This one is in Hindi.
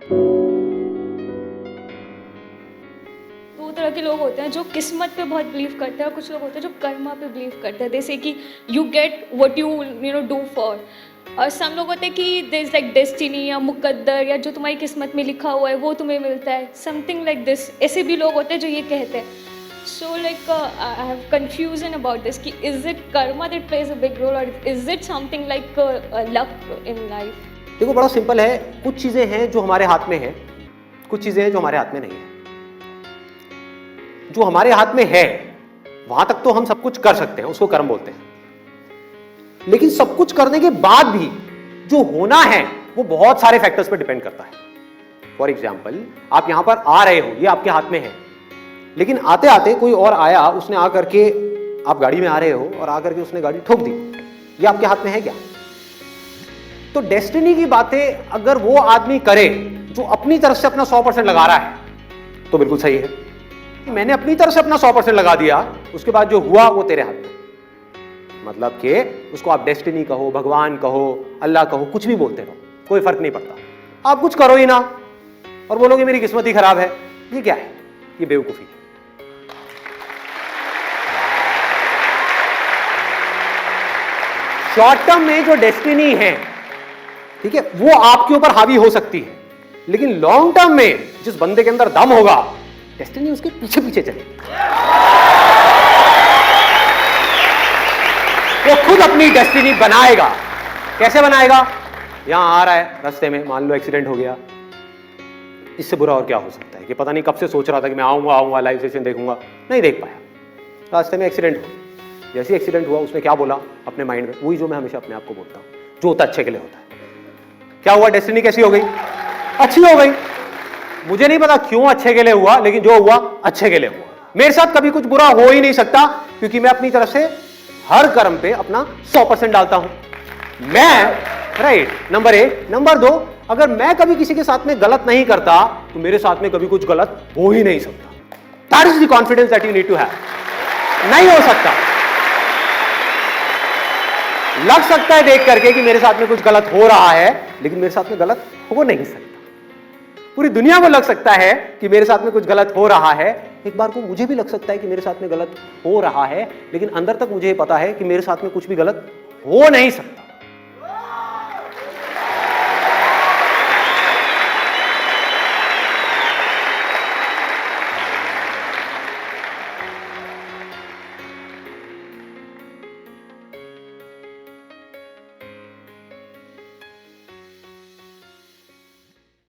दो तरह के लोग होते हैं जो किस्मत पे बहुत बिलीव करते हैं और कुछ लोग होते हैं जो कर्मा पे बिलीव करते हैं। जैसे कि you get what you do for. और सम लोग होते हैं कि देयर इज लाइक डेस्टिनी या मुकद्दर या जो तुम्हारी किस्मत में लिखा हुआ है वो तुम्हें मिलता है, समथिंग लाइक दिस। ऐसे भी लोग होते हैं जो ये कहते हैं। So like I have confusion about this कि is it karma that plays a big role और is it something like luck in life. देखो बड़ा सिंपल है, कुछ चीजें हैं जो हमारे हाथ में है, कुछ चीजें हैं जो हमारे हाथ में नहीं है। जो हमारे हाथ में है वहां तक तो हम सब कुछ कर सकते हैं, उसको कर्म बोलते हैं। लेकिन सब कुछ करने के बाद भी जो होना है वो बहुत सारे फैक्टर्स पर डिपेंड करता है। फॉर एग्जाम्पल, आप यहां पर आ रहे हो, ये आपके हाथ में है, लेकिन आते आते कोई और आया, उसने आकर के, आप गाड़ी में आ रहे हो और आकर के उसने गाड़ी ठोक दी, ये आपके हाथ में है क्या? तो डेस्टिनी की बातें अगर वो आदमी करे जो अपनी तरफ से अपना 100% लगा रहा है तो बिल्कुल सही है। मैंने अपनी तरफ से अपना 100% लगा दिया, उसके बाद जो हुआ वो तेरे हाथ में। मतलब कि उसको आप डेस्टिनी कहो, भगवान कहो, अल्लाह कहो, कुछ भी बोलते रहो, कोई फर्क नहीं पड़ता। आप कुछ करो ही ना और बोलोगे मेरी किस्मत ही खराब है, ये क्या है? ये बेवकूफी है। शॉर्ट टर्म में जो डेस्टिनी है, ठीक है, वो आपके ऊपर हावी हो सकती है, लेकिन लॉन्ग टर्म में जिस बंदे के अंदर दम होगा, डेस्टिनी उसके पीछे पीछे चलेगी। वो खुद अपनी डेस्टिनी बनाएगा। कैसे बनाएगा? यहां आ रहा है, रास्ते में मान लो एक्सीडेंट हो गया, इससे बुरा और क्या हो सकता है कि पता नहीं कब से सोच रहा था कि मैं आऊंगा लाइव सेशन देखूंगा, नहीं देख पाया, रास्ते में एक्सीडेंट हो। जैसे एक्सीडेंट हुआ उसने क्या बोला अपने माइंड में? वही जो मैं हमेशा अपने आप को बोलता हूं, जो होता अच्छे के लिए होता है। क्या हुआ? डेस्टिनी कैसी हो गई? अच्छी हो गई। मुझे नहीं पता क्यों अच्छे के लिए हुआ, लेकिन जो हुआ अच्छे के लिए हुआ। मेरे साथ कभी कुछ बुरा हो ही नहीं सकता, क्योंकि मैं अपनी तरफ से हर कर्म पे अपना 100% डालता हूं। मैं राइट, नंबर 1। नंबर 2, अगर मैं कभी किसी के साथ में गलत नहीं करता तो मेरे साथ में कभी कुछ गलत हो ही नहीं सकता। That is the confidence that you need to have. नहीं हो सकता। लग सकता है देख करके कि मेरे साथ में कुछ गलत हो रहा है, लेकिन मेरे साथ में गलत हो नहीं सकता। पूरी दुनिया को लग सकता है कि मेरे साथ में कुछ गलत हो रहा है, एक बार को मुझे भी लग सकता है कि मेरे साथ में गलत हो रहा है, लेकिन अंदर तक मुझे पता है कि मेरे साथ में कुछ भी गलत हो नहीं सकता।